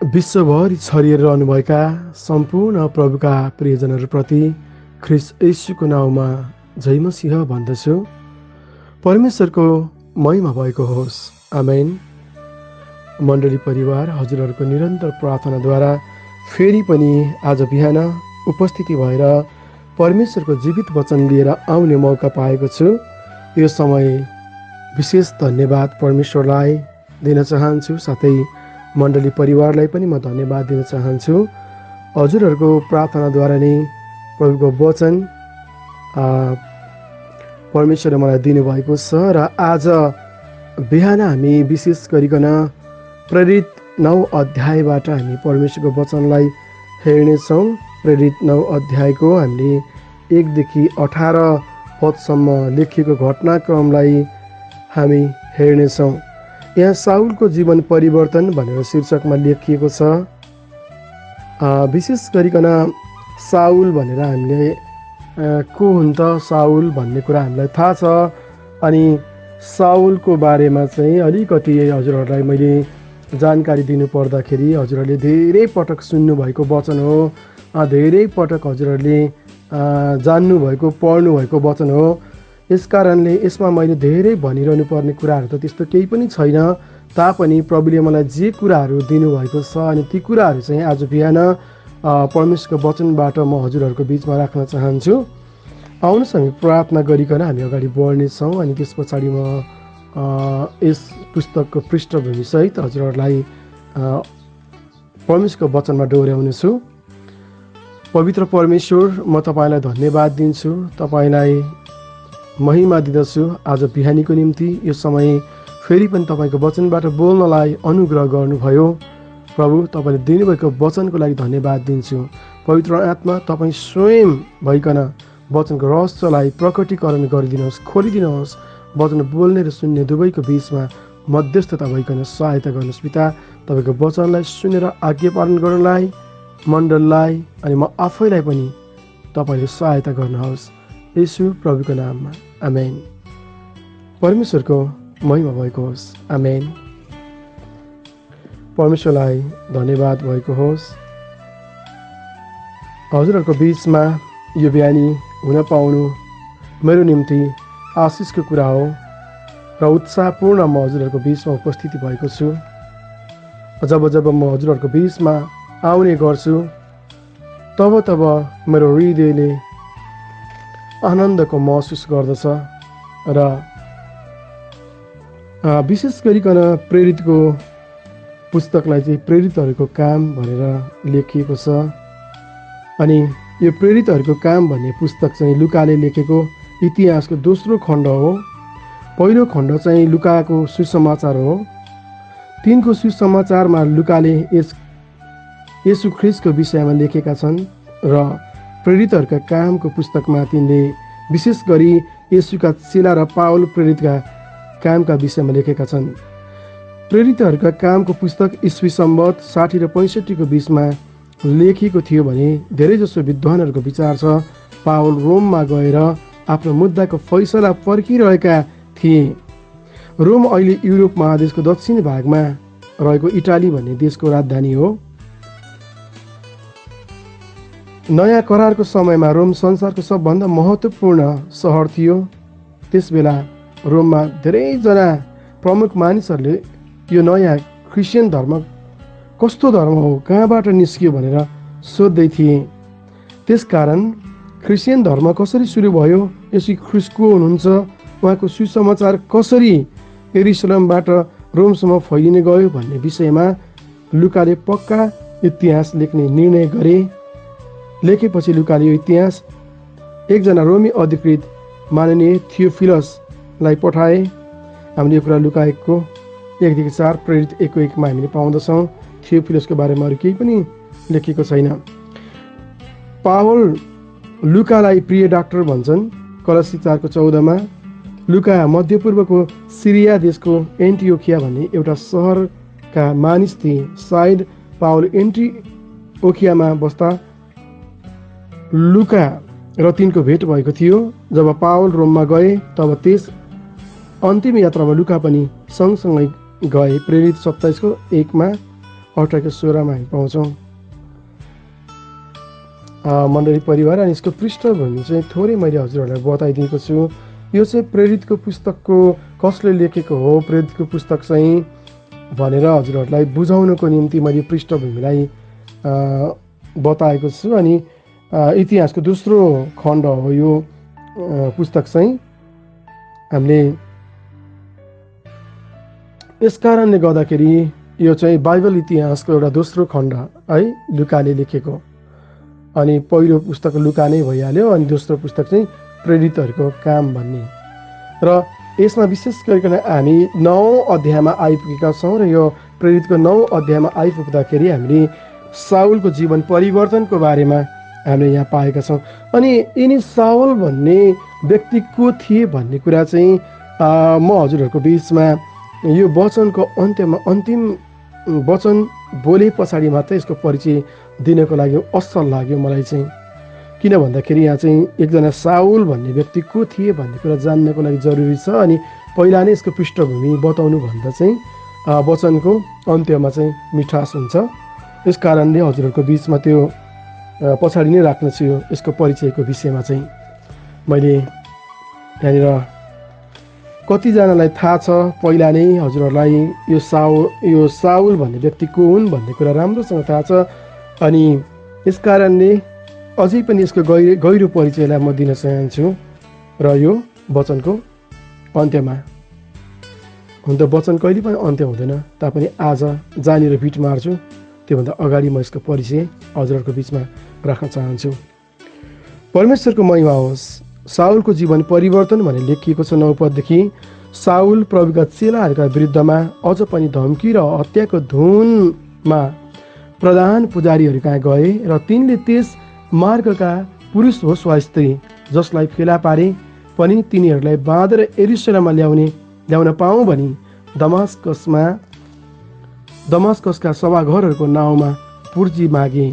विश्वभरि छरिएर रहनुभएका सम्पूर्ण प्रभुका प्रियजनहरूप्रति ख्रिस्ट येशूको नाउँमा जय मसीह भन्दछु। परमेश्वरको महिमा भएको होस्। आमेन। मण्डली परिवार हजुरहरूको निरन्तर प्रार्थनाद्वारा फेरि पनि आज बिहान उपस्थिति भएर परमेश्वरको जीवित वचन लिएर आउने मौका पाएको छु। यो समय विशेष धन्यवाद परमेश्वरलाई दिन चाहन्छु। साथै मण्डली परिवारलाई पनि म धन्यवाद दिन चाहन्छु। हजुरहरूको प्रार्थनाद्वारा नै प्रभुको वचन परमेश्वरले मलाई दिनुभएको छ र आज बिहान हामी विशेष गरिकन प्रेरित 9 अध्यायबाट हामी परमेश्वरको वचनलाई हेर्नेछौँ। प्रेरित 9 अध्यायको हामीले 1 देखि 18 पदसम्म लेखिएको घटनाक्रमलाई हामी हेर्नेछौँ। यहाँ साउलको जीवन परिवर्तन भनेर शीर्षकमा लेखिएको छ। विशेष गरिकन साउल भनेर हामीले को हुन् त साउल भन्ने कुरा हामीलाई थाहा छ। अनि साउलको बारेमा चाहिँ अलिकति हजुरहरूलाई मैले जानकारी दिनु पर्दाखेरि हजुरहरूले धेरै पटक सुन्नुभएको वचन हो, धेरै पटक हजुरहरूले जान्नुभएको पढ्नुभएको वचन हो। यस कारणले यसमा मैले धेरै भनिरहनु पर्ने कुराहरू त त्यस्तो केही पनि छैन। तापनि प्रभुले मलाई जे कुराहरू दिनुभएको छ अनि ती कुराहरू चाहिँ आज बिहान परमेश्वरको वचनबाट म हजुरहरूको बिचमा राख्न चाहन्छु। आउनुहोस् हामी प्रार्थना गरिकन हामी अगाडि बढ्नेछौँ। अनि त्यस पछाडि म यस पुस्तकको पृष्ठभूमिसहित हजुरहरूलाई परमेश्वरको वचनमा डोर्याउनेछु। पवित्र परमेश्वर, म तपाईँलाई धन्यवाद दिन्छु, तपाईँलाई महिमा दिँदछु आज बिहानीको निम्ति। यो समय फेरि पनि तपाईँको वचनबाट बोल्नलाई अनुग्रह गर्नुभयो। प्रभु, तपाईँले दिनुभएको वचनको लागि धन्यवाद दिन्छु। पवित्र आत्मा, तपाईँ स्वयं भइकन वचनको रहस्यलाई प्रकटीकरण गरिदिनुहोस्, खोलिदिनुहोस्। वचन बोल्ने र सुन्ने दुवैको बिचमा मध्यस्थता भइकन सहायता गर्नुहोस्। पिता, तपाईँको वचनलाई सुनेर आज्ञा पालन गर्नलाई मण्डललाई अनि म आफैलाई पनि तपाईँले सहायता गर्नुहोस्। येशू प्रभुको नाममा आमेन। परमेश्वरको महिमा भएको होस्। आमेन। परमेश्वरलाई धन्यवाद भएको होस्। हजुरहरूको बिचमा यो बिहानी हुन पाउनु मेरो निम्ति आशिषको कुरा हो र उत्साहपूर्ण म हजुरहरूको बिचमा उपस्थिति भएको छु। जब जब म हजुरहरूको बिचमा आउने गर्छु तब मेरो हृदयले आनन्दको महसुस गर्दछ। र विशेष गरिकन प्रेरितको पुस्तकलाई चाहिँ प्रेरितहरूको काम भनेर लेखिएको छ। अनि यो प्रेरितहरूको काम भन्ने पुस्तक चाहिँ लुकाले लेखेको इतिहासको दोस्रो खण्ड हो। पहिलो खण्ड चाहिँ लुकाको सुसमाचार हो। तिनको सुसमाचारमा लुकाले येशू ख्रिस्टको विषयमा लेखेका छन् र प्रेरितहरूका कामको पुस्तकमा तिनले विशेष गरी येशूका चेला र पावल प्रेरितका कामका विषयमा लेखेका छन्। प्रेरितहरूका कामको पुस्तक ईस्वी सम्वत 60 र 65 को बिचमा लेखिएको थियो भने धेरैजसो विद्वानहरूको विचार छ पावल रोममा गएर आफ्नो मुद्दाको फैसला पर्खिरहेका थिए। रोम अहिले युरोप महादेशको दक्षिणी भागमा रहेको इटाली भन्ने देशको राजधानी हो। नयाँ करारको समयमा रोम संसारको सबभन्दा महत्त्वपूर्ण सहर थियो। त्यसबेला रोममा धेरैजना प्रमुख मानिसहरूले यो नयाँ क्रिस्चियन धर्म कस्तो धर्म हो, कहाँबाट निस्कियो भनेर सोध्दै थिए। त्यसकारण क्रिस्चियन धर्म कसरी सुरु भयो, यसो ख्रिस्ट को हुनुहुन्छ, उहाँको सुसमाचार कसरी यरुसलेमबाट रोमसम्म फैलिने गयो भन्ने विषयमा लुकाले पक्का इतिहास लेख्ने निर्णय गरे। लेखेपछि लुकाले यो इतिहास एकजना रोमी अधिकृत माननीय थियोफिलसलाई पठाए। हामीले यो कुरा लुकाएको 1देखि 4 प्रेरित 1:1 हामीले पाउँदछौँ। थियोफिलसको बारेमा अरू केही पनि लेखिएको छैन। पावल लुकालाई प्रिय डाक्टर भन्छन्। कलसी 4:14 लुका मध्यपूर्वको सिरिया देशको एन्टिओखिया भन्ने एउटा सहरका मानिस थिए। सायद पावल एन्टिओखियामा बस्दा लुका र तिनको भेट भएको थियो। जब पावल रोममा गए तब त्यस अन्तिम यात्रामा लुका पनि सँगसँगै गए। प्रेरित 27:1 8 को 16मा हामी पाउँछौँ। मण्डली परिवार अनि यसको पृष्ठभूमि चाहिँ थोरै मैले हजुरहरूलाई बताइदिएको छु। यो चाहिँ प्रेरितको पुस्तकको कसले लेखेको हो, प्रेरितको पुस्तक चाहिँ भनेर हजुरहरूलाई बुझाउनको निम्ति मैले पृष्ठभूमिलाई बताएको छु। अनि इतिहासको दोस्रो खण्ड हो यो पुस्तक चाहिँ। हामीले यस कारणले गर्दाखेरि यो चाहिँ बाइबल इतिहासको एउटा दोस्रो खण्ड है, लुकाले लेखेको। अनि पहिलो पुस्तक लुका नै भइहाल्यो, अनि दोस्रो पुस्तक चाहिँ प्रेरितहरूको काम भन्ने। र यसमा विशेष गरिकन हामी 9औं अध्यायमा आइपुगेका छौँ र यो प्रेरितको 9औं अध्यायमा आइपुग्दाखेरि हामीले साउलको जीवन परिवर्तनको बारेमा हामीले यहाँ पाएका छौँ। अनि यिनी साउल भन्ने व्यक्ति को थिए भन्ने कुरा चाहिँ म हजुरहरूको बिचमा यो वचनको अन्त्यमा अन्तिम वचन बोले पछाडि मात्रै यसको परिचय दिनको लागि असल लाग्यो मलाई चाहिँ। किन भन्दाखेरि यहाँ चाहिँ एकजना साउल भन्ने व्यक्ति को थिए भन्ने कुरा जान्नको लागि जरुरी छ। अनि पहिला नै यसको पृष्ठभूमि बताउनु भन्दा चाहिँ वचनको अन्त्यमा चाहिँ मिठास हुन्छ। यस कारणले हजुरहरूको बिचमा त्यो पछाडि नै राख्नेछु यसको परिचयको विषयमा चाहिँ। मैले यहाँनिर कतिजनालाई थाहा छ पहिला नै हजुरहरूलाई यो साउल भन्ने व्यक्ति को हुन् भन्ने कुरा राम्रोसँग थाहा छ। अनि यस कारणले अझै पनि यसको गहिरो परिचयलाई म दिन चाहन्छु र यो वचनको अन्त्यमा। हुन त वचन कहिले पनि अन्त्य हुँदैन, तापनि आज जहाँनिर बिट मार्छु त्योभन्दा अगाडि म यसको परिचय हजुरहरूको बिचमा राख्न चाहन्छु। परमेश्वरको महिमा होस्। साउलको जीवन परिवर्तन भनेर लेखिएको छ 9 पददेखि। साउल प्रभुका चेलाहरूका विरुद्धमा अझ पनि धम्की र हत्याको धुनमा प्रधान पुजारीहरू कहाँ गए र तिनले त्यस मार्गका पुरुष होस् वा स्त्री जसलाई फेला पारे पनि तिनीहरूलाई बाँधेर यरुशलेममा ल्याउन पाऊँ भनी दमास्कसका सभाघरहरूको नाउँमा पुर्जी मागे।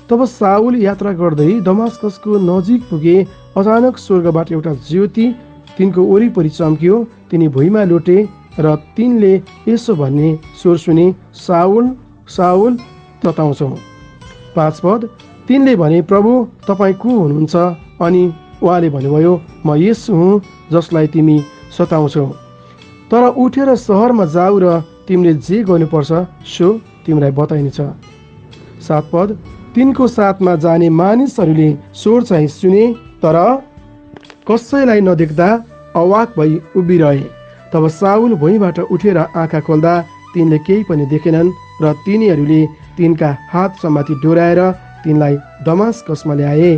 तब साउल यात्रा गर्दै दमास्कसको नजिक पुगे। अचानक स्वर्गबाट एउटा ज्योति तिनको वरिपरि चम्कियो। तिनी भुइँमा लुटे र तिनले यसो भन्ने स्वर सुने, साउल साउल सताउँछौ। 5 पद, तिनले भने, प्रभु तपाईँ को हुनुहुन्छ? अनि उहाँले भन्नुभयो, म येशू हुँ जसलाई तिमी सताउँछौ। तर उठेर सहरमा जाऊ र तिमीले जे गर्नुपर्छ सो तिमीलाई बताइनेछ। 7 पद, तिनको साथमा जाने मानिसहरूले स्वर चाहिँ सुने तर कसैलाई नदेख्दा अवाक भई उभिरहे। तब साउल भुइँबाट उठेर आँखा खोल्दा तिनले केही पनि देखेनन् र तिनीहरूले तिनका हात समाती डोराएर तिनलाई दमास्कसमा ल्याए।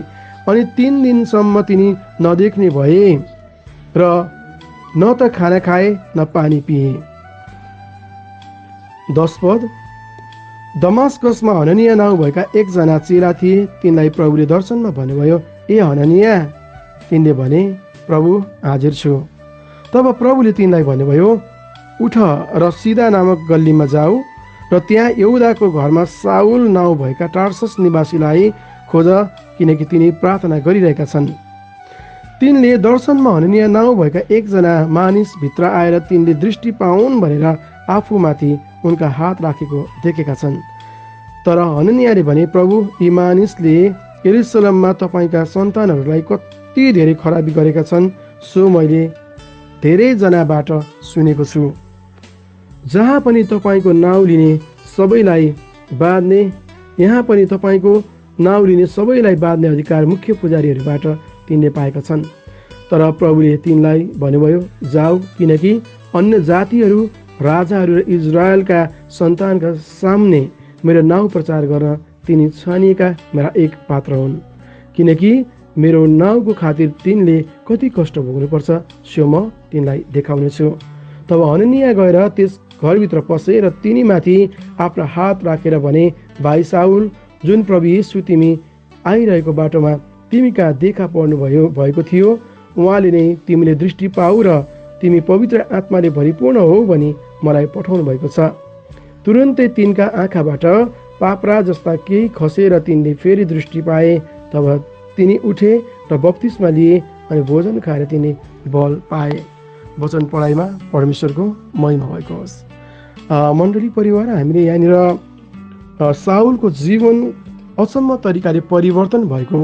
अनि 3 दिनसम्म तिनी नदेख्ने भए र न त खाना खाए न पानी पिए। 10 पद, दमास्कसमा हननिया नाउँ भएका एकजना चेला थिए। तिनलाई प्रभुले दर्शनमा भन्नुभयो, ए हननिया? तिनले भने, प्रभु हाजिर छु। तब प्रभुले तिनलाई भन्नुभयो, उठ र सिधा नामक गल्लीमा जाऊ र त्यहाँ यहुदाको घरमा साउल नाउँ भएका टार्सस निवासीलाई खोज, किनकि तिनी प्रार्थना गरिरहेका छन्। तिनले दर्शनमा हननिया नाउँ भएका एकजना मानिस भित्र आएर तिनले दृष्टि पाउन् भनेर आफूमाथि उनका हात राखेको देखेका छन्। तर हननियाले भने, प्रभु यी मानिसले यरुशलेममा तपाईँका सन्तानहरूलाई कति धेरै खराबी गरेका छन् सो मैले धेरैजनाबाट सुनेको छु। जहाँ पनि तपाईँको नाउँ लिने सबैलाई बाँध्ने अधिकार मुख्य पुजारीहरूबाट तिनले पाएका छन्। तर प्रभुले तिनलाई भन्नुभयो, जाऊ, किनकि अन्य जातिहरू, राजाहरू र इजरायलका सन्तानका सामने मेरो नाउँ प्रचार गर्न तिनी छानिएका मेरा एक पात्र हुन्। किनकि मेरो नाउँको खातिर तिनले कति कष्ट भोग्नुपर्छ सो म तिनलाई देखाउनेछु। तब हननिया गएर त्यस घरभित्र पसे र तिनीमाथि आफ्ना हात राखेर भने, भाइ साउल, जुन प्रभु येशू तिमी आइरहेको बाटोमा तिमी कहाँ देखा पर्नु भएको थियो, उहाँले नै तिमीले दृष्टि पाऊ र तिमी पवित्र आत्माले भरिपूर्ण हो भनी मलाई पठाउनु भएको छ। तुरुन्तै तिनका आँखाबाट पापरा जस्ता केही खसे र तिनले फेरि दृष्टि पाए। तब तिनी उठे र बप्तिस्मा लिए अनि भोजन खाएर तिनी बल पाए। वचन पढाइमा परमेश्वरको महिमा भएको होस्। मण्डली परिवार, हामीले यहाँनिर साउलको जीवन अचम्म तरिकाले परिवर्तन भएको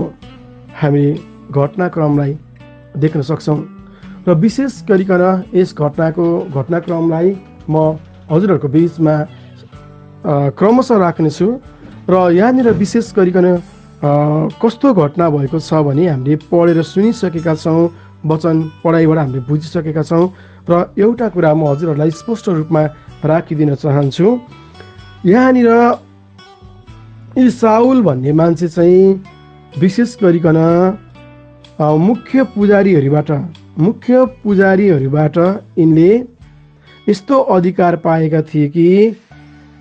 हामीले घटनाक्रमलाई देख्न सक्छौँ र विशेष गरिकन यस घटनाक्रमलाई म हजुरहरूको बिचमा क्रमशः राख्नेछु र यहाँनिर विशेष गरिकन कस्तो घटना भएको छ भने हामीले पढेर सुनिसकेका छौँ, वचन पढाइबाट हामीले बुझिसकेका छौँ र एउटा कुरा म हजुरहरूलाई स्पष्ट रूपमा राखिदिन चाहन्छु। यहाँनिर यी साउल भन्ने मान्छे चाहिँ विशेष गरिकन मुख्य पुजारीहरूबाट यिनले यस्तो अधिकार पाएका थिए कि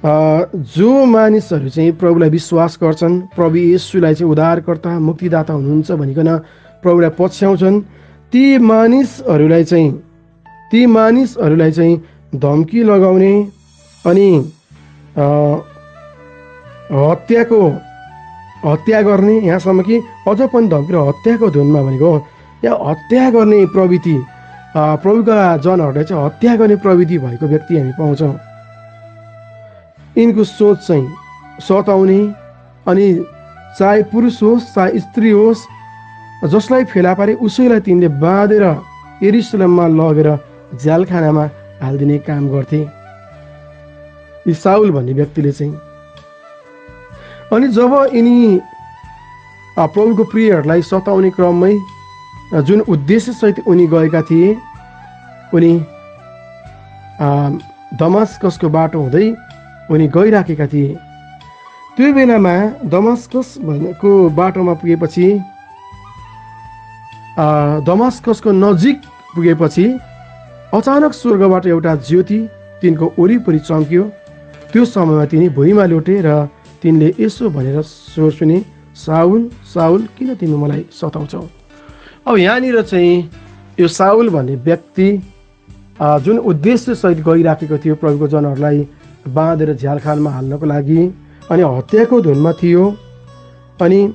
जो मानिसहरू चाहिँ प्रभुलाई विश्वास गर्छन्, प्रभु येशूलाई चाहिँ उद्धारकर्ता मुक्तिदाता हुनुहुन्छ भनिकन प्रभुलाई पछ्याउँछन्, ती मानिसहरूलाई चाहिँ धम्की लगाउने अनि हत्या गर्ने, यहाँसम्म कि अझ पनि धम्की र हत्याको धुनमा भनेको यहाँ हत्या गर्ने प्रवृत्ति, प्रभुका जनहरूलाई चाहिँ हत्या गर्ने प्रवृत्ति भएको व्यक्ति हामी पाउँछौँ। यिनको सोच चाहिँ सताउने अनि चाहे पुरुष होस् चाहे स्त्री होस्, जसलाई फेला पारे उसैलाई तिनले बाँधेर यरुशलेममा लगेर झ्यालखानामा हालिदिने काम गर्थे यी साउल भन्ने व्यक्तिले चाहिँ। अनि जब यिनी प्रभुको प्रियहरूलाई सताउने क्रममै जुन उद्देश्यसहित उनी गएका थिए, उनी दमास्कसको बाटो हुँदै उनी गइराखेका थिए। त्यो बेलामा दमास्कस भनेको बाटोमा पुगेपछि दमास्कसको नजिक पुगेपछि अचानक स्वर्गबाट एउटा ज्योति तिनको वरिपरि चम्क्यो। त्यो समयमा तिनी भुइँमा लोटे र तिनले यसो भनेर स्वर सुने, साउल साउल किन तिमी मलाई सताउँछौ। अब यहाँनिर चाहिँ यो साउल भन्ने व्यक्ति जुन उद्देश्यसहित गइराखेको थियो प्रभुको जनहरूलाई बाँधेर झ्यालखानमा हाल्नको लागि अनि हत्याको धुनमा थियो। अनि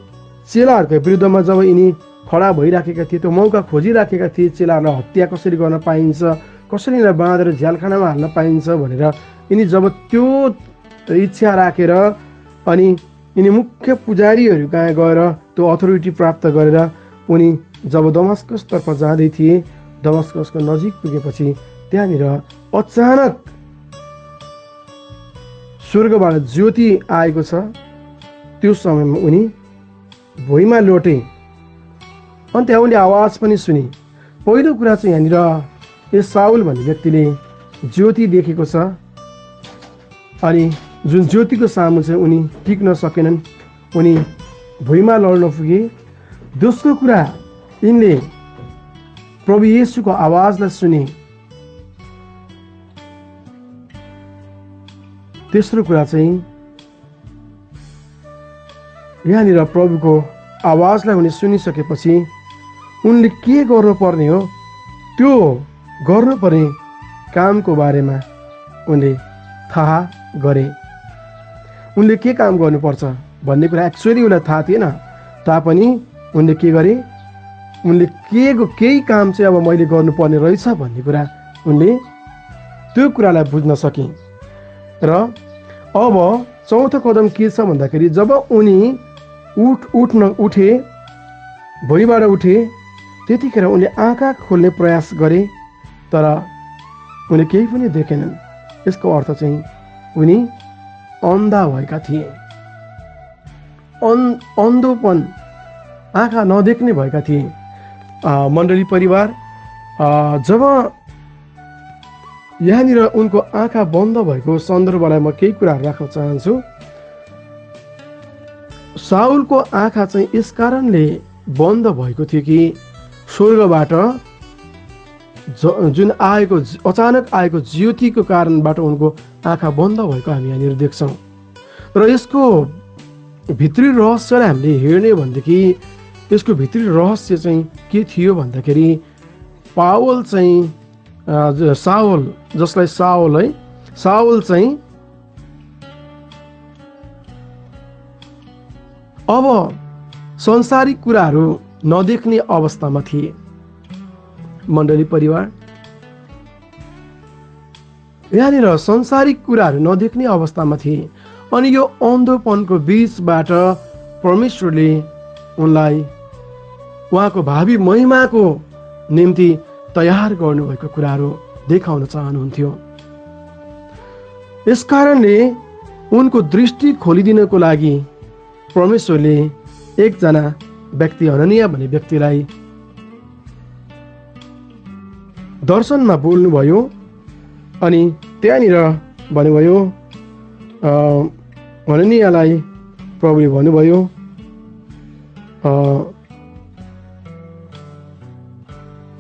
चेलाहरूको विरुद्धमा जब यिनी खडा भइराखेका थिए, त्यो मौका खोजिराखेका थिए चेलाहरूलाई हत्या कसरी गर्न पाइन्छ, कसरी यिनीलाई बाँधेर झ्यालखानामा हाल्न पाइन्छ भनेर यिनी जब त्यो इच्छा राखेर अनि यिनी मुख्य पुजारीहरू कहाँ गएर त्यो अथोरिटी प्राप्त गरेर उनी जब दमास्कसतर्फ जाँदै थिए, दमास्कसको नजिक पुगेपछि त्यहाँनिर अचानक स्वर्गबाट ज्योति आएको छ। त्यो समयमा उनी भुइँमा लोटे अनि त्यहाँ उनले आवाज पनि सुने। पहिलो कुरा चाहिँ यहाँनिर यस साउल भन्ने व्यक्तिले ज्योति देखेको छ अनि जुन ज्योतिको सामु चाहिँ उनी टिक्न सकेनन्, उनी भुइँमा लड्न पुगे। दोस्रो कुरा, यिनले प्रभु येशूको आवाजलाई सुने। तेस्रो कुरा चाहिँ यहाँनिर प्रभुको आवाजलाई उनी सुनिसकेपछि उनले के गर्नुपर्ने हो, त्यो गर्नुपर्ने कामको बारेमा उनले थाहा गरे। उनले के काम गर्नुपर्छ भन्ने कुरा एक्चुअली उसलाई थाहा थिएन, तापनि उनले के गरे, उनले केही काम चाहिँ अब मैले गर्नुपर्ने रहेछ भन्ने कुरा उनले त्यो कुरालाई बुझ्न सके। र अब चौथो कदम के छ भन्दाखेरि जब उनी उठे, भुइँबाट उठे, त्यतिखेर उनले आँखा खोल्ने प्रयास गरे तर उनले केही पनि देखेनन्। यसको अर्थ चाहिँ उनी अन्धा भएका थिए, अन्धोपन, आँखा नदेख्ने भएका थिए। मण्डली परिवार, जब यहाँनिर उनको आँखा बन्द भएको सन्दर्भलाई म केही कुराहरू राख्न चाहन्छु। साउलको आँखा चाहिँ यस कारणले बन्द भएको थियो कि स्वर्गबाट जुन अचानक आएको ज्योतिको कारणबाट उनको आँखा बन्द भएको हामी यहाँनिर देख्छौँ। र यसको भित्री रहस्यलाई हामीले हेर्ने भनेदेखि यसको भित्री रहस्य चाहिँ के थियो भन्दाखेरि पावल चाहिँ साउल, जसलाई साउल चाहिँ अब संसारिक कुराहरू नदेख्ने अवस्थामा थिए। मण्डली परिवार, यहाँनिर संसारिक कुराहरू नदेख्ने अवस्थामा थिए। अनि यो अन्धोपनको बीचबाट परमेश्वरले उनलाई उहाँको भावी महिमाको निम्ति तयार गर्नुभएको कुराहरू देखाउन चाहनुहुन्थ्यो। यसकारणले उनको दृष्टि खोलिदिनको लागि परमेश्वरले एकजना व्यक्ति हननिया भन्ने व्यक्तिलाई दर्शनमा बोल्नुभयो अनि त्यहाँनिर भन्नुभयो, हननियालाई प्रभुले भन्नुभयो,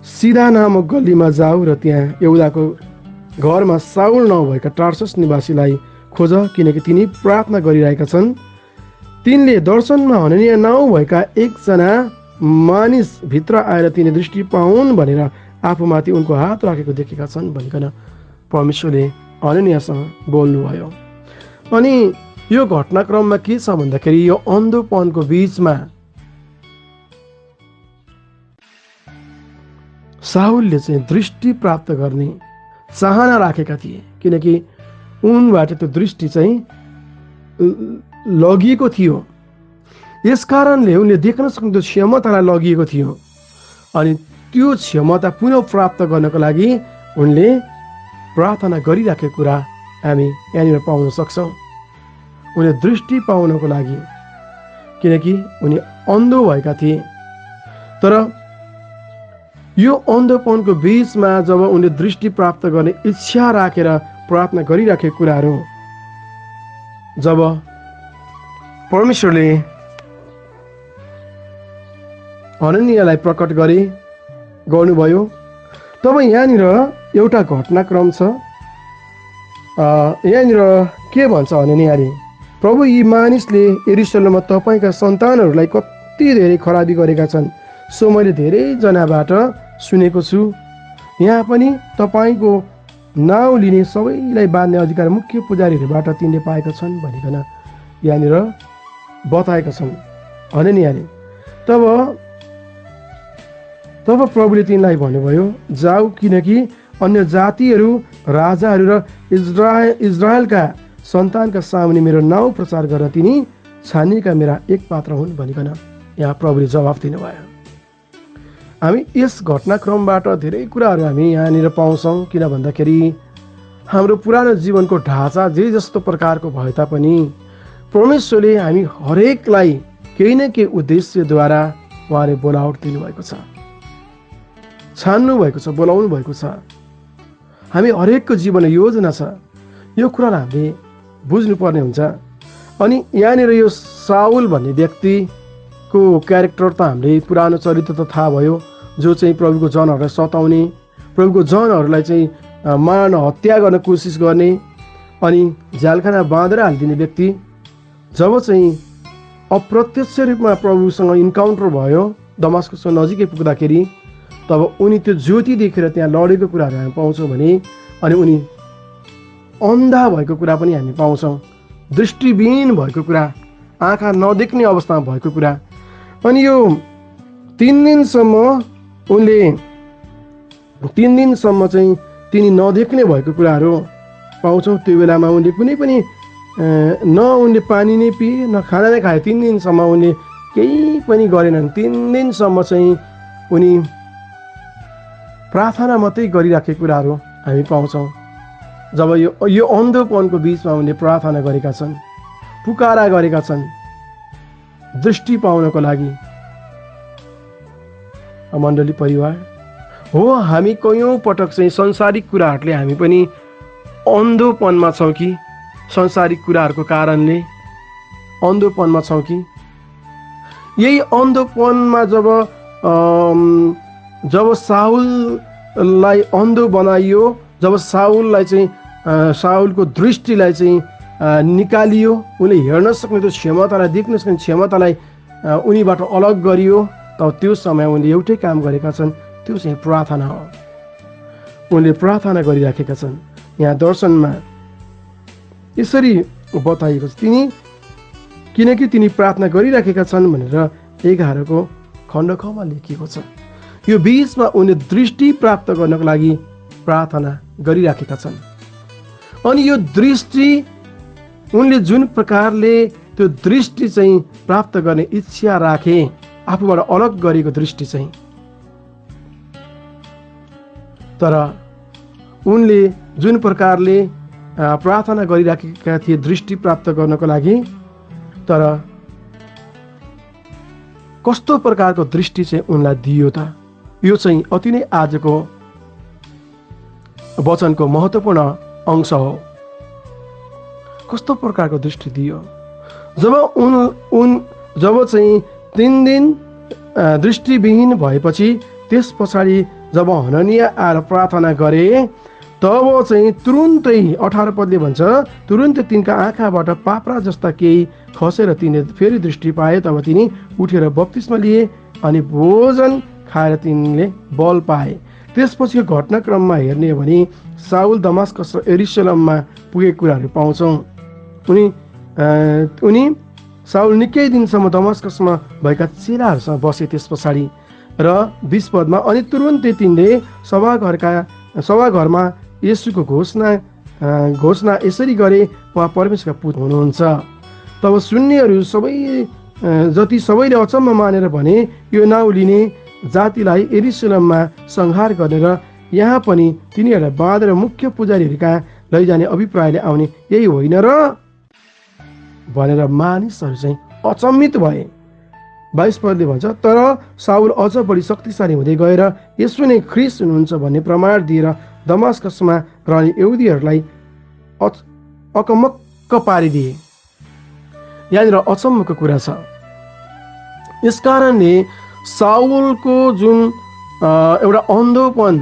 सिधा नामक गल्लीमा जाऊ र त्यहाँ यहुदाको घरमा साउल नभएका टार्सस निवासीलाई खोज, किनकि तिनी प्रार्थना गरिरहेका छन्। तिनले दर्शनमा हननिया नाउँ भएका एकजना मानिस भित्र आएर तिनी दृष्टि पाउन् भनेर आफूमाथि उनको हात राखेको देखेका छन् भनिकन परमेश्वरले हननियासँग बोल्नुभयो। अनि यो घटनाक्रममा के छ भन्दाखेरि यो अन्धोपनको बीचमा साउलले चाहिँ दृष्टि प्राप्त गर्ने चाहना राखेका थिए, किनकि उनबाट त्यो दृष्टि चाहिँ लगिएको थियो। यसकारणले उनले देख्न सक्ने त्यो क्षमतालाई लगिएको थियो अनि त्यो क्षमता पुनः प्राप्त गर्नको लागि उनले प्रार्थना गरिराखेको कुरा हामी यहाँनिर पाउन सक्छौँ। उनले दृष्टि पाउनको लागि, किनकि उनी अन्धो भएका थिए। तर यो अन्धोपनको बीचमा जब उनले दृष्टि प्राप्त गर्ने इच्छा राखेर प्रार्थना गरिराखेको कुराहरू जब परमेश्वरले हननियालाई प्रकट गर्नुभयो, तब यहाँनिर एउटा घटनाक्रम छ। यहाँनिर के भन्छ हननियाले, प्रभु यी मानिसले यरुशलेममा तपाईँका सन्तानहरूलाई कति धेरै खराबी गरेका छन्, सो मैले धेरैजनाबाट सुनेको छु। यहाँ पनि तपाईँको नाउँ लिने सबैलाई बाँध्ने अधिकार मुख्य पुजारीहरूबाट तिनले पाएका छन् भनिकन यहाँनिर बताएका छन् हननियाले। तब प्रभुले तिनलाई भन्नुभयो, जाऊ, किनकि अन्य जातिहरू, राजाहरू र इजरायलका सन्तानका सामुन्ने मेरो नाउँ प्रचार गर्न तिनी छानिएका मेरा एक पात्र हुन् भनिकन यहाँ प्रभुले जवाफ दिनुभयो। हामी यस घटनाक्रमबाट धेरै कुराहरू हामी यहाँनिर पाउँछौँ। किन भन्दाखेरि हाम्रो पुरानो जीवनको ढाँचा जे जस्तो प्रकारको भए तापनि परमेश्वरले हामी हरेकलाई केही न केही उद्देश्यद्वारा उहाँले बोलावट दिनुभएको छ, छान्नु भएको छ, बोलाउनु भएको छ। हामी हरेकको जीवन योजना छ, यो कुरालाई हामीले बुझ्नुपर्ने हुन्छ। अनि यहाँनिर यो साउल भन्ने व्यक्तिको क्यारेक्टर त हामीले पुरानो चरित्र त थाहा भयो, जो चाहिँ प्रभुको जनहरूलाई सताउने, प्रभुको जनहरूलाई चाहिँ मार्न हत्या गर्न कोसिस गर्ने अनि झ्यालखाना बाँधेर हालिदिने व्यक्ति। जब चाहिँ अप्रत्यक्ष रूपमा प्रभुसँग इन्काउन्टर भयो दमास्कसको नजिकै पुग्दाखेरि, तब उनी त्यो ज्योति देखेर त्यहाँ लडेको कुराहरू हामी पाउँछौँ भने, अनि उनी अन्धा भएको कुरा पनि हामी पाउँछौँ, दृष्टिविहीन भएको कुरा, आँखा नदेख्ने अवस्थामा भएको कुरा। अनि यो 3 दिनसम्म चाहिँ तिनी नदेख्ने भएको कुराहरू पाउँछौँ। त्यो बेलामा उनले कुनै पनि उनले पानी नै पिए, न खाना नै खाए। 3 दिनसम्म उनले केही पनि गरेनन्। 3 दिनसम्म चाहिँ उनी प्रार्थना मात्रै गरिराखेको कुराहरू हामी पाउँछौँ। जब यो अन्धोपनको बिचमा उनले प्रार्थना गरेका छन्, पुकारा गरेका छन् दृष्टि पाउनको लागि। मण्डली परिवार हो, हामी कयौँ पटक चाहिँ संसारिक कुराहरूले हामी पनि अन्धोपनमा छौँ कि संसारिक कुराहरूको कारणले अन्धोपनमा छौँ कि यही अन्धोपनमा जब साउललाई अन्धो बनाइयो, जब साउललाई चाहिँ साउलको दृष्टिलाई चाहिँ निकालियो, उनले हेर्न सक्ने त्यो क्षमतालाई, देख्न सक्ने क्षमतालाई उनीबाट अलग गरियो, तब त्यो समय उनले एउटै काम गरेका छन्, त्यो चाहिँ प्रार्थना हो। उनले प्रार्थना गरिराखेका छन्। यहाँ दर्शनमा यसरी बताइएको छ, किनकि तिनी प्रार्थना गरिराखेका छन् भनेर 11 खण्डमा लेखिएको छ। यो बीचमा उनले दृष्टि प्राप्त गर्नको लागि प्रार्थना गरिराखेका छन्। अनि यो दृष्टि उनले जुन प्रकारले त्यो दृष्टि चाहिँ प्राप्त गर्ने इच्छा राखे, आफूबाट अलग गरेको दृष्टि चाहिँ, तर उनले जुन प्रकारले प्रार्थना गरिराखेका थिए दृष्टि प्राप्त गर्नको लागि, तर कस्तो प्रकारको दृष्टि चाहिँ उनलाई दियो त? यो चाहिँ अति नै आजको वचनको महत्त्वपूर्ण अंश हो। कस्तो प्रकारको दृष्टि दियो? जब चाहिँ 3 दिन दृष्टिविहीन भएपछि, त्यस पछाडि जब हननिया आएर प्रार्थना गरे, तब चाहिँ तुरुन्तै 18 पदले भन्छ, तुरुन्तै तिनका आँखाबाट पाप्रा जस्ता केही खसेर तिनले फेरि दृष्टि पाए। तब तिनी उठेर बप्तिस्मा लिए अनि भोजन खाएर तिनले बल पाए। त्यसपछिको घटनाक्रममा हेर्ने हो भने साउल दमास्कस र यरुशलेममा पुगेको कुराहरू पाउँछौँ। उनी साउल निकै दिनसम्म दमास्कसमा भएका चेलाहरूसँग बसे। त्यस पछाडि र 20 पदमा, अनि तुरुन्तै तिनले सभाघरमा येशूको घोषणा यसरी गरे, उहाँ परमेश्वरका पुत्र हुनुहुन्छ। तब सुन्नेहरू सबैले अचम्म मानेर भने, यो नाउँ लिने जातिलाई यरुशलेममा संहार गरेर यहाँ पनि तिनीहरूलाई बाँधेर मुख्य पुजारीहरू कहाँ लैजाने अभिप्रायले आउने यही होइन र भनेर मानिसहरू चाहिँ अचम्मित भए। 22 पदले भन्छ, तर साउल अझ बढी शक्तिशाली हुँदै गएर यसो नै ख्रिस्ट हुनुहुन्छ भन्ने प्रमाण दिएर दमास्कसमा रहने यहुदीहरूलाई अकमक्क पारिदिए। यहाँनिर अचम्मको कुरा छ। यसकारणले साउलको जुन एउटा अन्धोपन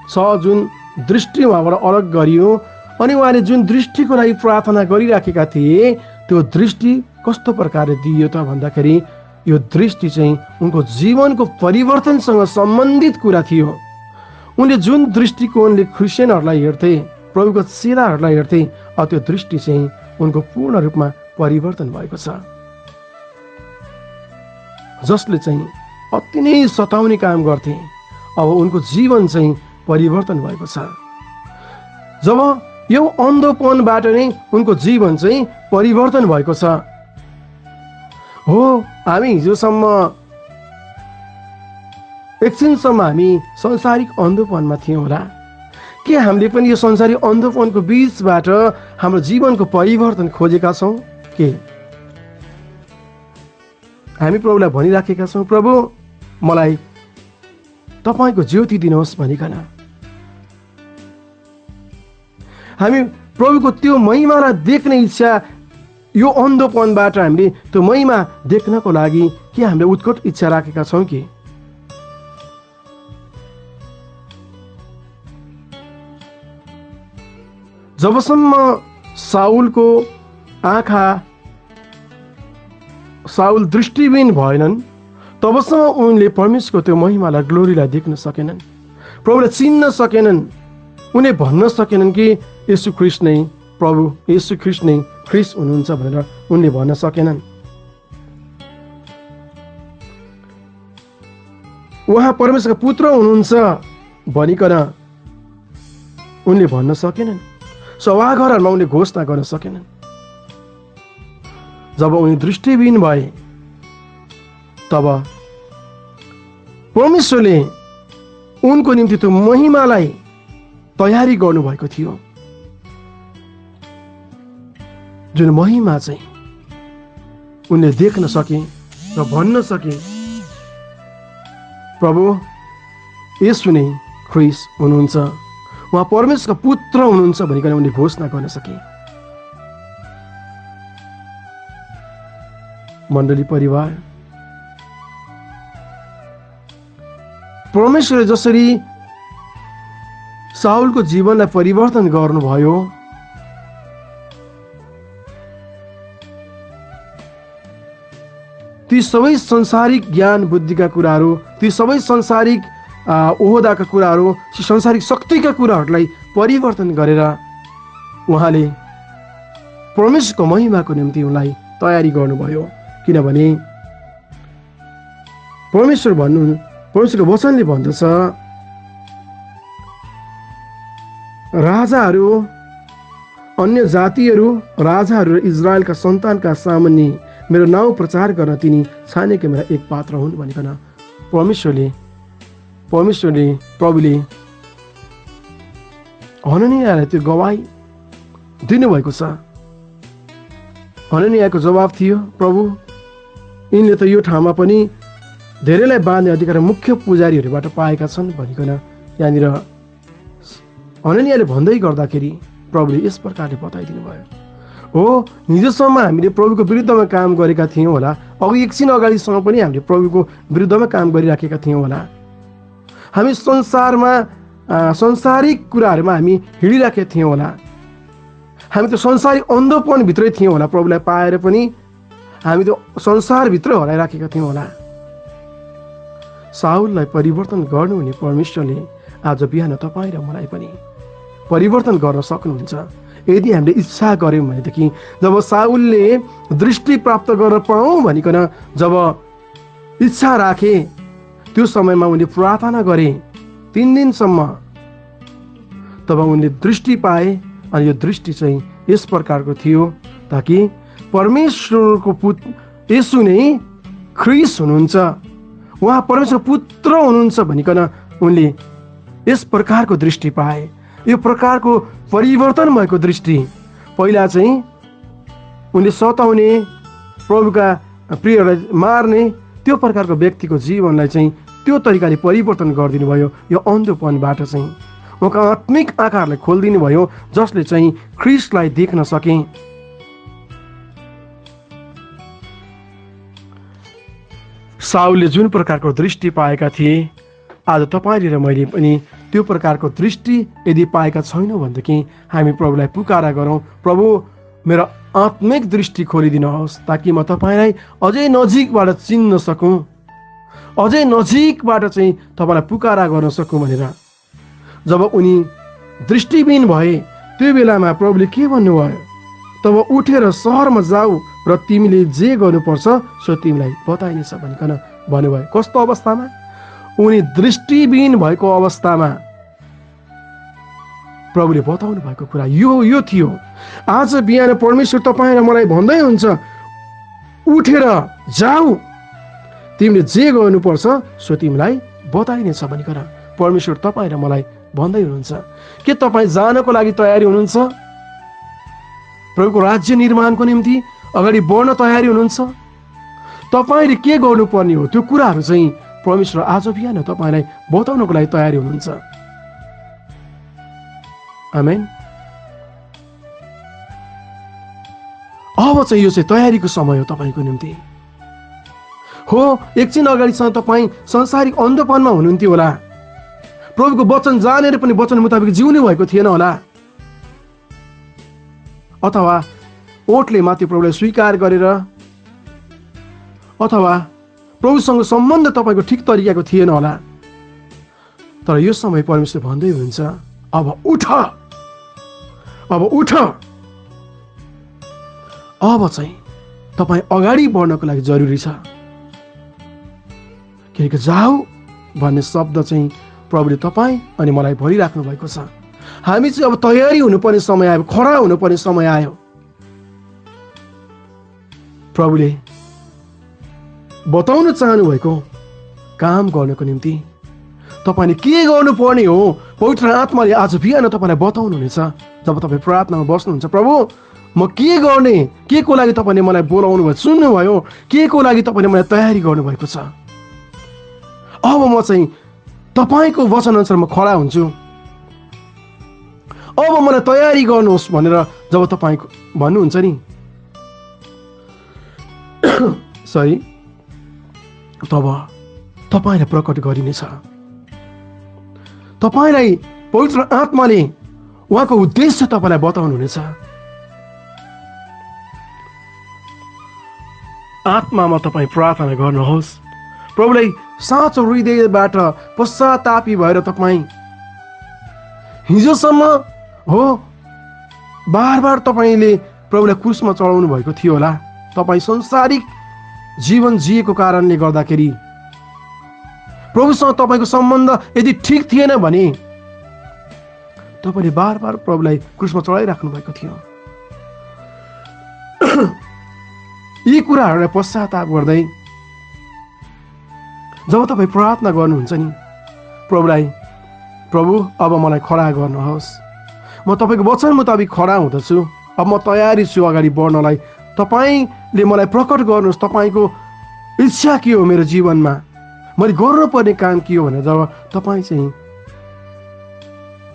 छ, जुन दृष्टि उहाँबाट अलग गरियो, अनि उहाँले जुन दृष्टिको लागि प्रार्थना गरिराखेका थिए, त्यो दृष्टि कस्तो प्रकारले दिइयो त भन्दाखेरि, यो दृष्टि चाहिँ उनको जीवनको परिवर्तनसँग सम्बन्धित कुरा थियो। उनले जुन दृष्टिकोणले क्रिस्चियनहरूलाई हेर्थे, प्रभुको चेलाहरूलाई हेर्थे, त्यो दृष्टि चाहिँ उनको पूर्ण रूपमा परिवर्तन भएको छ, जसले चाहिँ अति नै सताउने काम गर्थे। अब उनको जीवन चाहिँ परिवर्तन भएको छ। जब यो अन्धोपनबाट नै उनको जीवन चाहिँ परिवर्तन भएको छ। हो, हामी हिजोसम्म एकछिनसम्म हामी संसारिक अन्धोपनमा थियौँ होला। के हामीले पनि यो संसारी अन्धोपनको बीचबाट हाम्रो जीवनको परिवर्तन खोजेका छौँ? के हामी प्रभुलाई भनिराखेका छौँ, प्रभु मलाई तपाईँको ज्योति दिनुहोस् भनिकन? हामी प्रभुको त्यो महिमालाई देख्ने इच्छा, यो अन्धोपनबाट हामीले त्यो महिमा देख्नको लागि के हामीले उत्कट इच्छा राखेका छौँ कि? जबसम्म साउल दृष्टिविहीन भएनन्, तबसम्म उनले परमेश्वरको त्यो महिमालाई, ग्लोरीलाई देख्न सकेनन्, प्रभुलाई चिन्न सकेनन्। उनले भन्न सकेनन् कि येशू ख्रिस्ट नै प्रभु, येशू ख्रिस्ट नै ख्रिस्ट हुनुहुन्छ भनेर उनले भन्न सकेनन्। उहाँ परमेश्वरको पुत्र हुनुहुन्छ भनिकन उनले भन्न सकेनन्। सभाघरहरूमा उनले घोषणा गर्न सकेनन्। जब उनी दृष्टिविहीन भए, तब परमेश्वरले उनको निम्ति त्यो महिमालाई तयारी गर्नुभएको थियो, जुन महिमा चाहिँ उनले देख्न सके र भन्न सके, प्रभु येशू नै ख्रिस्ट हुनुहुन्छ, उहाँ परमेश्वरको पुत्र हुनुहुन्छ भनिकन उनले घोषणा गर्न सके। मण्डली परिवार, परमेश्वरले जसरी साउलको जीवनलाई परिवर्तन गर्नुभयो, ती सबै संसारिक ज्ञान बुद्धिका कुराहरू, ती सबै संसारिक ओहदाका कुराहरू, संसारिक शक्तिका कुराहरूलाई परिवर्तन गरेर उहाँले परमेश्वरको महिमाको निम्ति उनलाई तयारी गर्नुभयो। किनभने परमेश्वरको वचनले भन्दछ, राजाहरू अन्य जातिहरू, राजाहरू र इजरायलका सन्तानका सामुन्ने मेरो नाउँ प्रचार गर्न तिनी छानेका मेरा एक पात्र हुन् भनिकन परमेश्वरले प्रभुले हननियालाई त्यो गवाई दिनुभएको छ। हननियाको जवाब थियो, प्रभु यिनले त यो ठाउँमा पनि धेरैलाई बाँध्ने अधिकार मुख्य पुजारीहरूबाट पाएका छन् भनिकन यहाँनिर हननियाले भन्दै गर्दाखेरि प्रभुले यस प्रकारले बताइदिनु भयो। हो, हिजोसम्म हामीले प्रभुको विरुद्धमा काम गरेका थियौँ होला, अघि एकछिन अगाडिसम्म पनि हामीले प्रभुको विरुद्धमा काम गरिराखेका थियौँ होला। हामी संसारिक कुराहरूमा हामी हिँडिराखेका थियौँ होला। हामी त संसारी अन्धोपनभित्रै थियौँ होला। प्रभुलाई पाएर पनि हामी त संसारभित्रै हराइराखेका थियौँ होला। साउललाई परिवर्तन गर्नुहुने परमेश्वरले आज बिहान तपाईँ र मलाई पनि परिवर्तन गर्न सक्नुहुन्छ यदि हामीले इच्छा गऱ्यौँ भनेदेखि। जब साउलले दृष्टि प्राप्त गर्न पाऊँ भनिकन जब इच्छा राखे, त्यो समयमा उनले प्रार्थना गरे 3 दिनसम्म, तब उनले दृष्टि पाए। अनि यो दृष्टि चाहिँ यस प्रकारको थियो ताकि परमेश्वरको पुत्र येशू नै ख्रिस्ट हुनुहुन्छ, उहाँ परमेश्वर पुत्र हुनुहुन्छ भनिकन उनले यस प्रकारको दृष्टि पाए। यो प्रकारको परिवर्तन भएको दृष्टि। पहिला चाहिँ उनले सताउने, प्रभुका प्रियहरूलाई मार्ने त्यो प्रकारको व्यक्तिको जीवनलाई चाहिँ त्यो तरिकाले परिवर्तन गरिदिनु भयो। यो अन्धोपनबाट चाहिँ उहाँका आत्मिक आँखाहरूलाई खोलिदिनु भयो, जसले चाहिँ ख्रिस्टलाई देख्न सके। साउलले जुन प्रकारको दृष्टि पाएका थिए, आज तपाईँले र मैले पनि त्यो प्रकारको दृष्टि यदि पाएका छैनौँ भनेदेखि हामी प्रभुलाई पुकारा गरौँ, प्रभु मेरो आत्मिक दृष्टि खोलिदिनुहोस् ताकि म तपाईँलाई अझै नजिकबाट चिन्न सकौँ, अझै नजिकबाट चाहिँ तपाईँलाई पुकारा गर्न सकौँ भनेर। जब उनी दृष्टिविहीन भए त्यो बेलामा प्रभुले के भन्नुभयो, तब उठेर सहरमा जाऊ र तिमीले जे गर्नुपर्छ सो तिमीलाई बताइनेछ भनिकन भन्नुभयो। कस्तो अवस्थामा? उनी दृष्टिविहीन भएको अवस्थामा प्रभुले बताउनु भएको कुरा यो थियो। आज बिहान परमेश्वर तपाईँ र मलाई भन्दै हुन्छ, उठेर जाऊ, तिमीले जे गर्नुपर्छ सो तिमीलाई बताइनेछ भनिकन परमेश्वर तपाईँ र मलाई भन्दै हुनुहुन्छ। के तपाईँ जानको लागि तयारी हुनुहुन्छ? प्रभुको राज्य निर्माणको निम्ति अगाडि बढ्न तयारी हुनुहुन्छ? तपाईँले के गर्नुपर्ने हो त्यो कुराहरू चाहिँ परमेश्वर आज बिहान तपाईँलाई बताउनको लागि तयारी हुनुहुन्छ। आमेन। अब चाहिँ यो चाहिँ तयारीको समय हो तपाईँको निम्ति। हो, एकछिन अगाडिसम्म तपाईँ संसारिक अन्धोपनमा हुनुहुन्थ्यो होला, प्रभुको वचन जानेर पनि वचन मुताबिक जिउनु भएको थिएन होला, अथवा ओठले माथि प्रभुलाई स्वीकार गरेर, अथवा प्रभुसँग सम्बन्ध तपाईँको ठिक तरिकाको थिएन होला। तर यो समय परमेश्वर भन्दै हुनुहुन्छ, अब उठ, अब उठ, अब चाहिँ तपाईँ अगाडि बढ्नको लागि जरुरी छ। किनकि जाऊ भन्ने शब्द चाहिँ प्रभुले तपाईँ अनि मलाई भनिराख्नु भएको छ। हामी चाहिँ अब तयारी हुनुपर्ने समय आयो, खडा हुनुपर्ने समय आयो। प्रभुले बताउन चाहनु भएको काम गर्नको निम्ति तपाईँले के गर्नुपर्ने हो, पवित्र आत्माले आज बिहान तपाईँलाई बताउनुहुनेछ। जब तपाईँ प्रार्थनामा बस्नुहुन्छ, प्रभु म के गर्ने, के को लागि तपाईँले मलाई बोलाउनु भयो, सुन्नुभयो, के को लागि तपाईँले मलाई तयारी गर्नुभएको छ। अब म चाहिँ तपाईँको वचन अनुसार म खडा हुन्छु, अब मलाई तयारी गर्नुहोस् भनेर जब तपाईँ भन्नुहुन्छ नि सरी, तब तपाईँलाई प्रकट गरिनेछ। तपाईँलाई पवित्र आत्माले उहाँको उद्देश्य तपाईँलाई बताउनुहुनेछ। आत्मामा तपाईँ प्रार्थना गर्नुहोस्, प्रभुलाई साँचो हृदयबाट पश्चातापी भएर तपाईँ हिजोसम्म हो बार बार तपाईँले प्रभुलाई क्रुसमा चढाउनु भएको थियो होला। तपाईँ संसारिक जीवन जिएको कारणले गर्दाखेरि प्रभुसँग तपाईँको सम्बन्ध यदि ठिक थिएन भने तपाईँले बार बार प्रभुलाई क्रुसमा चढाइराख्नु भएको थियो। यी कुराहरूलाई पश्चाताप गर्दै जब तपाईँ प्रार्थना गर्नुहुन्छ नि प्रभुलाई, प्रभु अब मलाई खडा गर्नुहोस्, म तपाईँको वचन मुताबिक खडा हुँदछु, अब म तयारी छु अगाडि बढ्नलाई, तपाईँले मलाई प्रकट गर्नुहोस्, तपाईँको इच्छा के हो मेरो जीवनमा, मैले गर्नुपर्ने काम के हो भनेर जब तपाईँ चाहिँ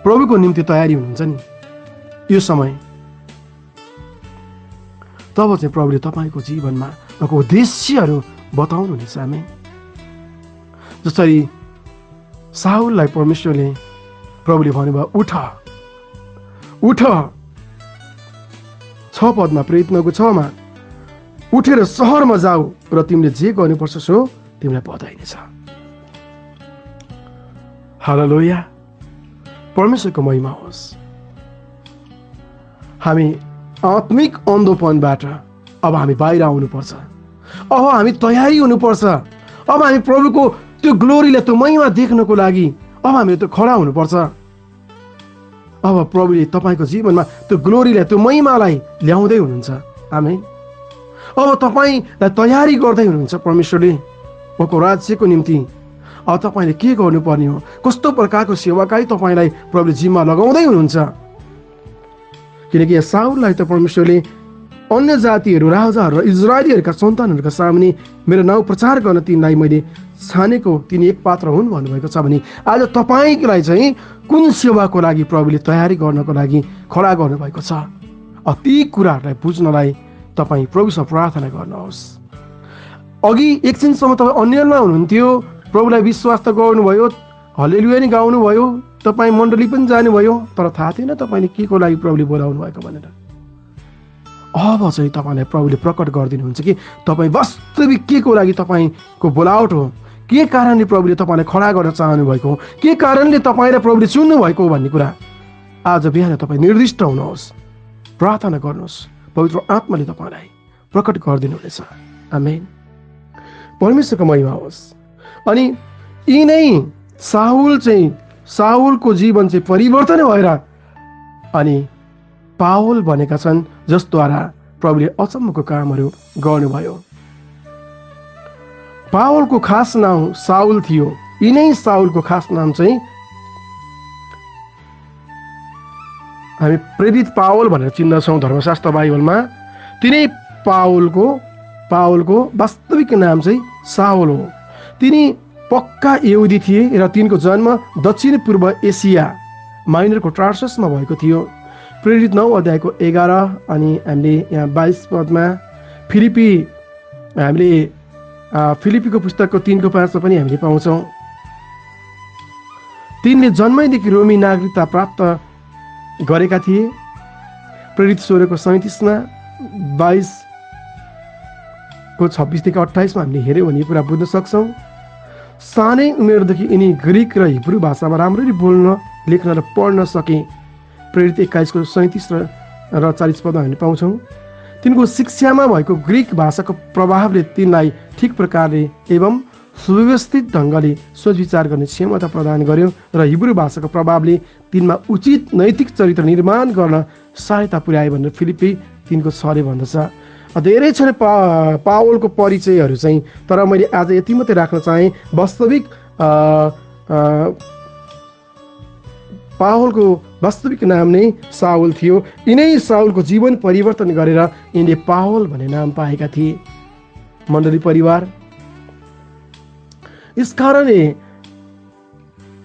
प्रभुको निम्ति तयारी हुनुहुन्छ नि यो समय, तब चाहिँ प्रभुले तपाईँको जीवनमा उद्देश्यहरू बताउनुहुनेछ। हामी जसरी साउललाई परमेश्वरले प्रभुले भन्नुभयो उठ उठ, 6 पदमा प्रेरित 9:6 उठेर सहरमा जाऊ र तिमीले जे गर्नुपर्छ सो तिमीलाई बताइनेछ। हालेलुया, परमेश्वरको महिमा होस्। हामी आत्मिक अन्धोपनबाट अब हामी बाहिर आउनुपर्छ, अब हामी तयारी हुनुपर्छ, अब हामी प्रभुको त्यो ग्लोरीलाई, त्यो महिमा देख्नको लागि अब हामीले त्यो खडा हुनुपर्छ। अब प्रभुले तपाईँको जीवनमा त्यो ग्लोरीलाई, त्यो महिमालाई ल्याउँदै हुनुहुन्छ। आमेन। अब तपाईँलाई तयारी गर्दै हुनुहुन्छ परमेश्वरले उहाँको राज्यको निम्ति। अब तपाईँले के गर्नुपर्ने हो, कस्तो प्रकारको सेवाकाई तपाईँलाई प्रभुले जिम्मा लगाउँदै हुनुहुन्छ। किनकि यहाँ साउललाई त परमेश्वरले अन्य जातिहरू, राजाहरू र इजरायलीहरूका सन्तानहरूका सामने मेरो नाउँ प्रचार गर्न तिनलाई मैले छानेको, तिनी एक पात्र हुन् भन्नुभएको छ भने आज तपाईँलाई चाहिँ कुन सेवाको लागि प्रभुले तयारी गर्नको लागि खडा गर्नुभएको छ, ती कुराहरूलाई बुझ्नलाई तपाईँ प्रभुसँग प्रार्थना गर्नुहोस्। अघि एकछिनसम्म तपाईँ अन्यलमा हुनुहुन्थ्यो, प्रभुलाई विश्वास त गर्नुभयो, हल्लेलुया नि गाउनुभयो, तपाईँ मण्डली पनि जानुभयो, तर थाहा थिएन तपाईँले के को लागि प्रभुले बोलाउनु भएको भनेर। अब चाहिँ तपाईँलाई प्रभुले प्रकट गरिदिनुहुन्छ कि तपाईँ वास्तविक के को लागि तपाईँको बोलावट हो, के कारणले प्रभुले तपाईँलाई खडा गर्न चाहनु भएको हो, के कारणले तपाईँलाई प्रभुले चुन्नु भएको हो भन्ने कुरा आज बिहान तपाईँ निर्दिष्ट हुनुहोस्, प्रार्थना गर्नुहोस्, पवित्र आत्माले तपाईँलाई प्रकट गरिदिनुहुनेछ। आमेन। परमेश्वरको महिमा होस्। अनि यी नै साउलको जीवन चाहिँ परिवर्तन भएर अनि पावल भनेका छन्, जसद्वारा प्रभुले अचम्मको कामहरू गर्नुभयो। पावलको खास नाम साउल थियो। यिनै साउलको खास नाम चाहिँ हामी प्रेरित पावल भनेर चिन्दछौँ धर्मशास्त्र बाइबलमा। तिनै पावलको वास्तविक नाम चाहिँ साउल हो। तिनी पक्का यहुदी थिए र तिनको जन्म दक्षिण पूर्व एसिया माइनरको टार्ससमा भएको थियो। प्रेरित 9 अध्यायको 11 अनि हामीले यहाँ 22 पदमा फिलिपीको पुस्तकको 3:5 पनि हामीले पाउँछौँ। तिनले जन्मैदेखि रोमी नागरिकता प्राप्त गरेका थिए। प्रेरित 16:37 22:26-28 हामीले हेऱ्यौँ भने कुरा बुझ्न सक्छौँ। सानै उमेरदेखि यिनी ग्रिक र हिब्रू भाषामा राम्ररी बोल्न, लेख्न र पढ्न सके। प्रेरित 21:37 पद हामीले पाउँछौँ। तिनको शिक्षामा भएको ग्रिक भाषाको प्रभावले तिनलाई ठिक प्रकारले एवं सुव्यवस्थित ढङ्गले सोच विचार गर्ने क्षमता प्रदान गर्यो र हिब्रू भाषाको प्रभावले तिनमा उचित नैतिक चरित्र निर्माण गर्न सहायता पुर्यायो भनेर फिलिपी 3:6 भन्दछ। धेरै छन् पावलको परिचयहरू चाहिँ, तर मैले आज यति मात्रै राख्न चाहेँ। वास्तविक पावलको वास्तविक नाम नै साउल थियो। यिनै साउलको जीवन परिवर्तन गरेर यिनले पावल भन्ने नाम पाएका थिए। मण्डली परिवार, यसकारणले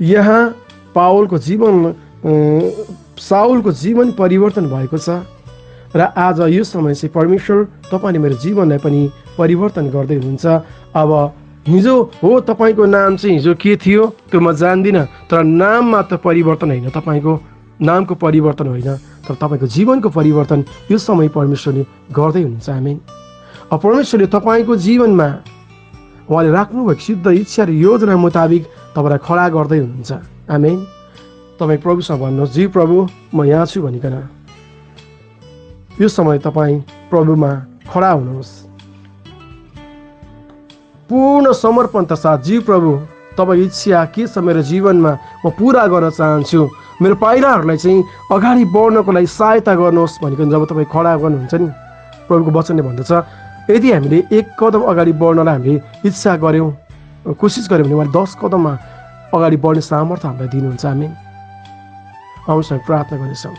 यहाँ साउलको जीवन परिवर्तन भएको छ र आज यो समय चाहिँ परमेश्वर तपाईँले मेरो जीवनलाई पनि परिवर्तन गर्दै हुनुहुन्छ। अब हिजो हो तपाईँको नाम चाहिँ हिजो के थियो त्यो म जान्दिनँ, तर नाम मात्र परिवर्तन होइन, तपाईँको नामको परिवर्तन होइन, तर तपाईँको जीवनको परिवर्तन यो समय परमेश्वरले गर्दै हुनुहुन्छ। आमेन। अब परमेश्वरले तपाईँको जीवनमा उहाँले राख्नुभएको सिद्ध इच्छा र योजना मुताबिक तपाईँलाई खडा गर्दै हुनुहुन्छ। आमेन। तपाईँ प्रभुसँग भन्नुहोस्, जी प्रभु म यहाँ छु भनिकन यो समय तपाईँ प्रभुमा खडा हुनुहोस्। पूर्ण समर्पणका साथ, जी प्रभु तपाईँ इच्छा के छ मेरो जीवनमा म पुरा गर्न चाहन्छु, मेरो पाइलाहरूलाई चाहिँ अगाडि बढ्नको लागि सहायता गर्नुहोस् भनिकन जब तपाईँ खडा गर्नुहुन्छ नि, प्रभुको वचनले भन्दछ यदि हामीले एक कदम अगाडि बढ्नलाई हामीले इच्छा गऱ्यौँ, कोसिस गऱ्यौँ भने उहाँले 10 कदममा अगाडि बढ्ने सामर्थ्य हामीलाई दिनुहुन्छ। आमेन। आउनुहोस् हामी प्रार्थना गर्नेछौँ।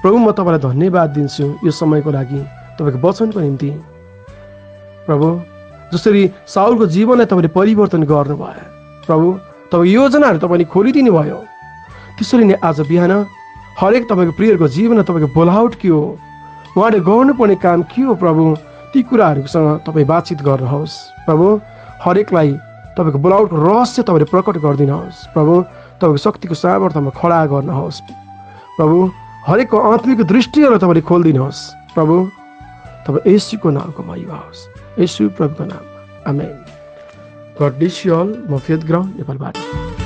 प्रभु, म तपाईँलाई धन्यवाद दिन्छु यो समयको लागि, तपाईँको वचनको निम्ति। प्रभु, जसरी साउलको जीवनलाई तपाईँले परिवर्तन गर्नुभयो, प्रभु तपाईँको योजनाहरू तपाईँले खोलिदिनु भयो, त्यसरी नै आज बिहान हरेक तपाईँको प्रियहरूको जीवनमा तपाईँको बोलावट के हो, उहाँले गर्नुपर्ने काम के हो, प्रभु ती कुराहरूसँग तपाईँ बातचित गर्नुहोस्। प्रभु, हरेकलाई तपाईँको बोलावटको रहस्य तपाईँले प्रकट गरिदिनुहोस्। प्रभु, तपाईँको शक्तिको सामर्थ्यमा खडा गर्नुहोस्। प्रभु, हरेकको आत्मिक दृष्टिहरूलाई तपाईँले खोलिदिनुहोस्। प्रभु, तपाईँ येशूको नामको महिमा होस्, येशू प्रभुको नाममा। Amen. God bless you all. म फेथ ग्राउन्ड नेपालबाट।